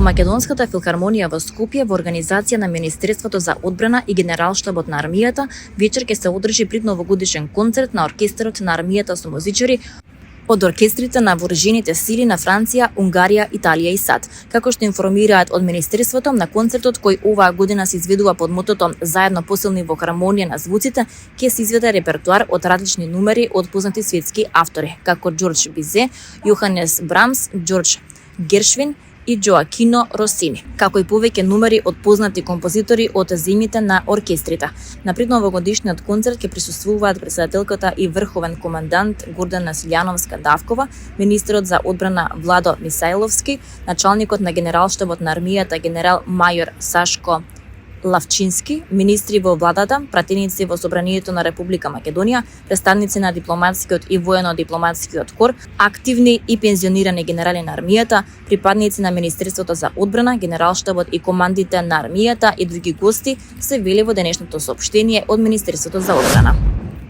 Македонската филхармонија во Скопје во организација на Министерството за одбрана и Генералштабот на армијата вечер ќе се одржи предновогодишен концерт на оркестарот на армијата со музичари од оркестрите на вооружените сили на Франција, Унгарија, Италија и САД. Како што информираат од Министерството, на концертот кој оваа година се изведува под мотото "Заедно посилни во хармонија на звуците", ќе се изведе репертоар од различни numeri од познати светски автори, како Џорџ Бизе, Јоханес Брамс, Џорџ Гершвин и Џоакино Росини, како и повеќе numeri од познати композитори од земјите на оркестрите. На предновогодишниот концерт ќе присуствуваат председателката и врховен командант Гордана Силјановска-Давкова, министерот за одбрана Владо Мисајловски, началникот на Генералштабот на армијата генерал мајор Сашко Лавчински, министри во владата, пратеници во Собранието на Република Македонија, представници на дипломатскиот и воено-дипломатскиот кор, активни и пензионирани генерали на армијата, припадници на Министерството за одбрана, Генералштабот и командите на армијата и други гости, се вели во денешното соопштение од Министерството за одбрана.